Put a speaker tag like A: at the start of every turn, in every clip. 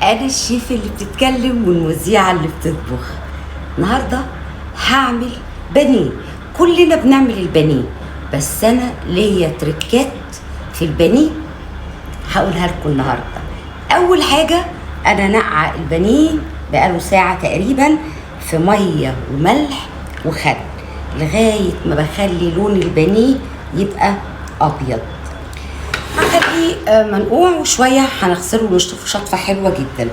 A: انا الشيف اللي بتتكلم والمذيعه اللي بتطبخ. النهارده هعمل بانيه. كلنا بنعمل البانيه، بس انا ليا تريكات في البانيه هقولها لكم النهارده. اول حاجه، انا نقع البانيه بقاله ساعه تقريبا في ميه وملح وخل لغايه ما بخلي لون البانيه يبقى ابيض. هخليه منقوع وشويه هنغسله ونشطفه شطفه حلوه جدا.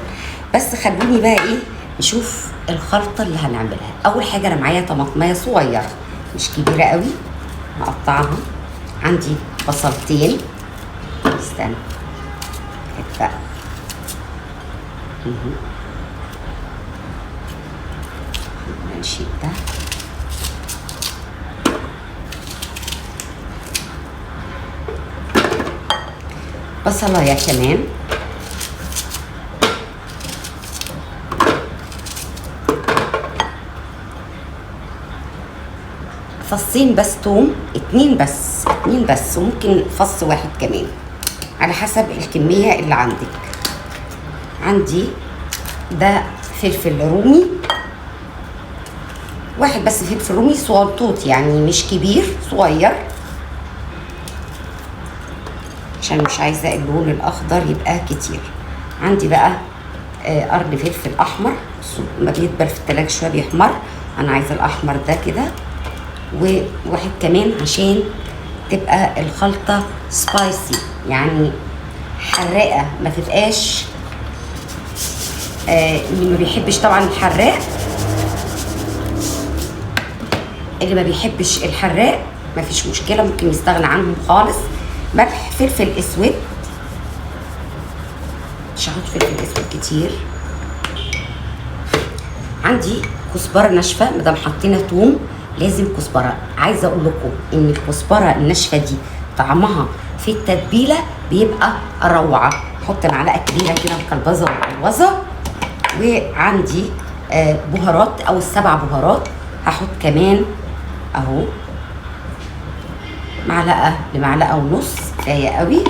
A: بس خلوني بقى نشوف الخلطه اللي هنعملها. اول حاجه انا معايا طماطميه صغيره مش كبيره قوي، هقطعها. عندي بصلتين، استنى بقى نشيل ده. بصلايه كمان، فصين بس توم، اتنين بس وممكن فص واحد كمان على حسب الكمية اللي عندك. عندي ده فلفل رومي واحد بس، فلفل رومي صغنطوط يعني مش كبير، صغير، عشان مش عايزة اللون الأخضر يبقى كتير. عندي بقى قرن فلفل أحمر، ما بيدبل في التلاجة شوية بيحمر، أنا عايزة الأحمر ده كده. وواحد كمان عشان تبقى الخلطة سبايسي، يعني حراقة، ما تبقاش اللي ما بيحبش طبعا الحراق، اللي ما بيحبش الحراق ما فيش مشكلة، ممكن يستغنى عنهم خالص. ملح، فلفل اسود، مش هحط فلفل اسود كتير. عندي كزبرة ناشفة، مادام حطينا توم لازم كزبرة. عايزة اقول لكم ان الكزبرة الناشفة دي طعمها في التتبيلة بيبقى روعة. احط معلقة كبيرة كده مكلبزة ومقلوزة. وعندي بهارات او السبع بهارات، هحط كمان اهو معلقة لمعلقة ونص، كفاية قوي.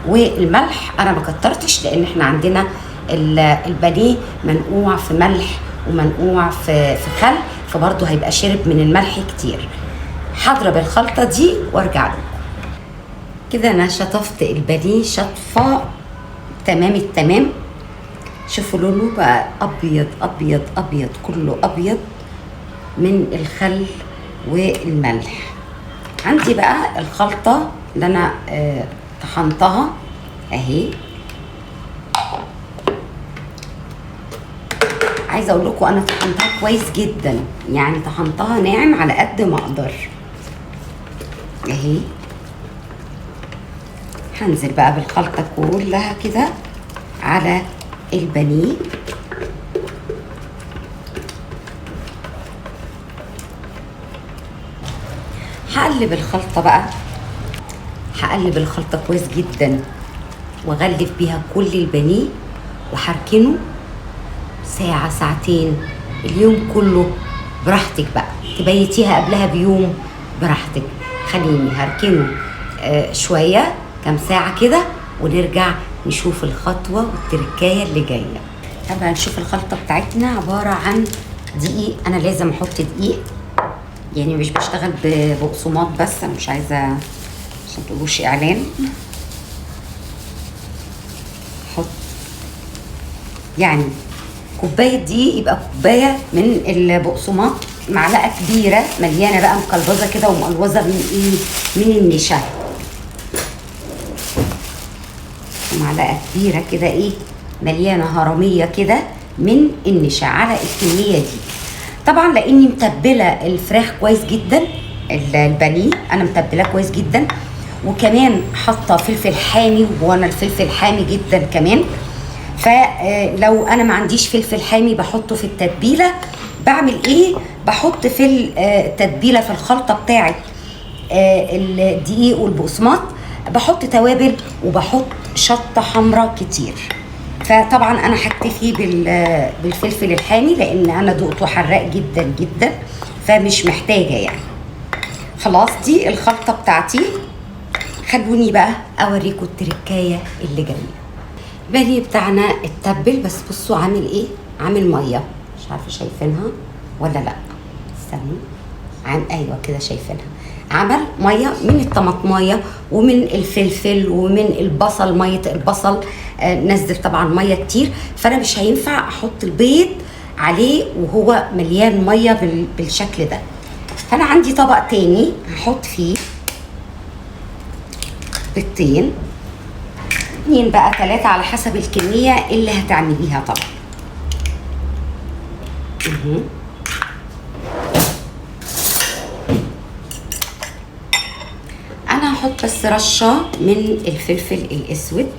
A: والملح انا ما كترتش لان احنا عندنا البانيه منقوع في ملح ومنقوع في خل، فبرضه هيبقى شرب من الملح كتير. هضرب الخلطه دي وارجع لكم. كده انا شطفت البانيه شطفه تمام التمام. شوفوا لونه بقى ابيض ابيض ابيض، كله ابيض من الخل والملح. عندي بقى الخلطه اللي انا طحنتها اهي. عايزه اقول لكم انا طحنتها كويس جدا، يعني طحنتها ناعم على قد ما اقدر اهي. هنزل بقى بالخلطه كلها كده على البانيه. هقلب الخلطه بقى، هقلب الخلطه كويس جدا واغلف بيها كل البانيه وهركنه ساعة ساعتين، اليوم كله براحتك بقى، تبيتيها قبلها بيوم براحتك. خليني هركنه شوية كام ساعة كده ونرجع نشوف الخطوة والتركاية اللي جاية. طبعا نشوف الخلطة بتاعتنا عبارة عن دقيق. انا لازم احط دقيق، يعني مش بشتغل ببقسماط بس، انا مش عايزة عشان متقولوش اعلان. احط يعني كوبايه دي يبقى كوبايه من البقسماط، معلقه كبيره مليانه بقى مقلبظه كده ومقلوظه من النشا. معلقه كبيره كده مليانه هرميه كده من النشا على الكميه دي. طبعا لاني متبله الفراخ كويس جدا، البانيه انا متبلاه كويس جدا، وكمان حاطه فلفل حامي، وانا الفلفل حامي جدا كمان. فلو انا ما عنديش فلفل حامي بحطه في التتبيله. بعمل بحط في التتبيله في الخلطه بتاعه الدقيق والبقسماط، بحط توابل وبحط شطه حمراء كتير. فطبعا انا هكتفي بالفلفل الحامي لان انا دقته حراق جدا جدا، فمش محتاجه يعني. خلاص دي الخلطه بتاعتي. خلوني بقى اوريكم التركايه اللي جايه. البانيه بتاعنا اتبل، بس بصوا عامل ايه، عامل ميه، مش عارفه شايفينها ولا لا، استنوا، ايوه كده شايفينها، عمل ميه من الطماطمايه ومن الفلفل ومن البصل، ميه البصل نزل طبعا ميه كتير، فانا مش هينفع احط البيض عليه وهو مليان ميه بالشكل ده. فانا عندي طبق تاني هحط فيه بيضتين، 2 بقى 3 على حسب الكميه اللي هتعمليها طبعا. انا هحط بس رشه من الفلفل الاسود،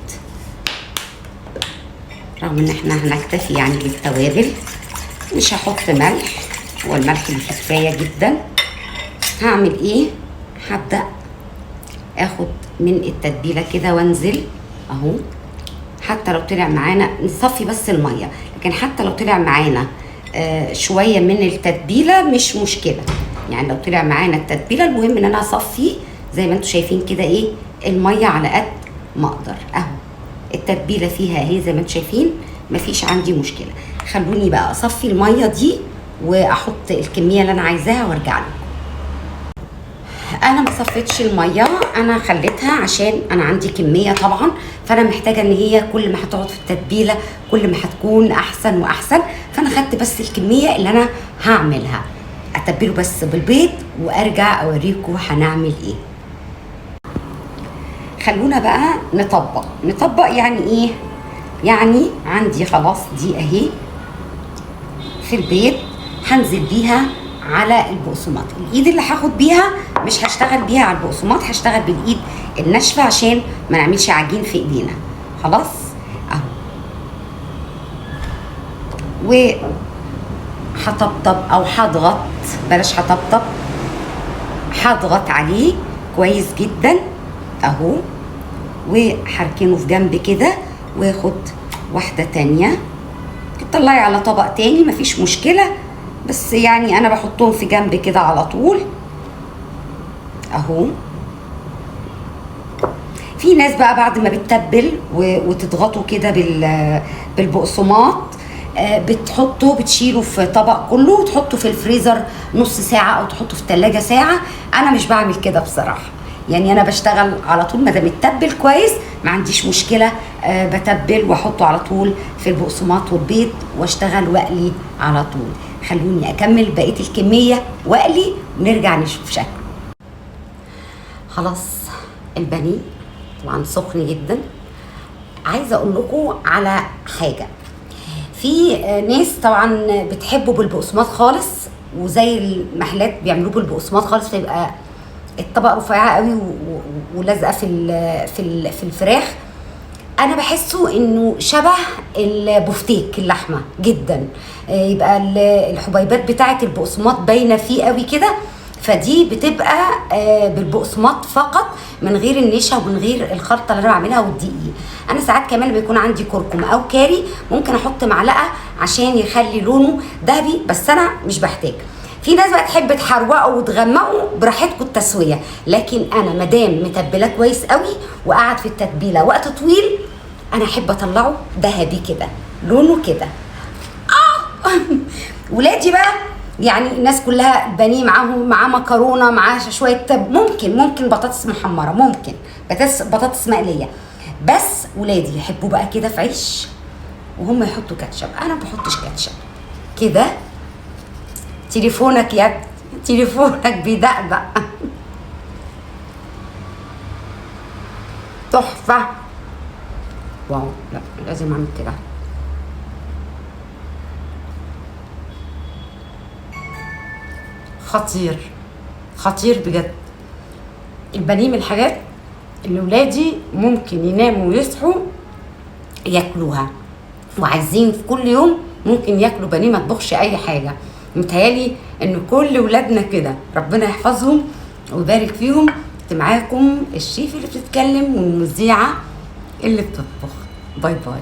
A: رغم ان احنا هنكتفي يعني بالتوابل، مش هحط ملح، هو الملح اللي فيه كفايه جدا. هعمل ايه، هبدا اخد من التتبيله كده وانزل اهو، حتى لو طلع معانا نصفي بس الميه، لكن حتى لو طلع معانا شويه من التتبيله مش مشكله، يعني لو طلع معانا التتبيله المهم ان انا اصفي زي ما انتم شايفين كده ايه الميه على قد ما اقدر اهو. التتبيله فيها اهي زي ما انتم شايفين، مفيش عندي مشكله. خلوني بقى اصفي الميه دي واحط الكميه اللي انا عايزاها وارجع لكم. انا ما صفيتش الميه، انا خليتها عشان انا عندي كميه طبعا، فانا محتاجه ان هي كل ما هتقعد في التتبيله كل ما هتكون احسن واحسن، فانا خدت بس الكميه اللي انا هعملها، اتبله بس بالبيض وارجع اوريكم هنعمل ايه. خلونا بقى نطبق يعني ايه، يعني عندي خلاص دي اهي في البيض، هنزل بيها على البقسماط. الايد اللي هاخد بيها مش هشتغل بيها على البقسماط، هشتغل بالايد الناشفه عشان ما نعملش عجين في ايدينا. خلاص اهو، وهطبطب او هضغط، بلاش هطبطب، هضغط عليه كويس جدا اهو، وهركنه في جنب كده، واخد واحده تانيه تطلعي على طبق تاني مفيش مشكله، بس يعني انا بحطهم في جنب كده على طول اهو. في ناس بقى بعد ما بتتبل وتضغطوا كده بالبقسماط بتحطه، بتشيله في طبق كله وتحطه في الفريزر نص ساعه او تحطه في الثلاجه ساعه. انا مش بعمل كده بصراحه، يعني انا بشتغل على طول ما دام اتبل كويس ما عنديش مشكله، بتبل واحطه على طول في البقسماط والبيض واشتغل واقلي على طول. خلوني اكمل بقيه الكميه واقلي ونرجع نشوف شكله. خلاص البانيه طبعا سخن جدا. عايزه اقول لكم على حاجه، في ناس طبعا بتحبه بالبقسماط خالص، وزي المحلات بيعملوه بالبقسماط خالص، فيبقى الطبق رفيعه قوي ولازقه في الفراخ. انا بحسه انه شبه البفتيك اللحمه جدا، يبقى الحبيبات بتاعه البقسماط باينه فيه قوي كده، فدي بتبقى بالبقسماط فقط من غير النشا ومن غير الخلطه اللي انا بعملها والدقيق. انا ساعات كمان بيكون عندي كركم او كاري ممكن احط معلقه عشان يخلي لونه ذهبي، بس انا مش بحتاج. في ناس بقى تحب تحروقه وتغمقه، براحتكم التسويه، لكن انا مادام متبله كويس قوي وقعد في التتبيله وقت طويل انا احب اطلعه ذهبي كده لونه كده. ولادي بقى يعني الناس كلها بانيه معاه مكرونه معاه شويه ممكن بطاطس محمره، ممكن بطاطس مقليه، بس ولادي يحبوا بقى كده في عيش وهم يحطوا كاتشب، انا ما بحطش كاتشب كده. تليفونك يا ابني، تليفونك بيدقدق. تحفه، واو، لا لازم اعمل كده. خطير بجد. البانيه من الحاجات اللي ولادي ممكن يناموا ويصحوا ياكلوها، وعايزين في كل يوم ممكن ياكلوا بانيه، ما تطبخش اي حاجه. متهيالي ان كل ولادنا كده، ربنا يحفظهم ويبارك فيهم. معاكم الشيف اللي بتتكلم والمذيعه اللي بتطبخ. باي باي.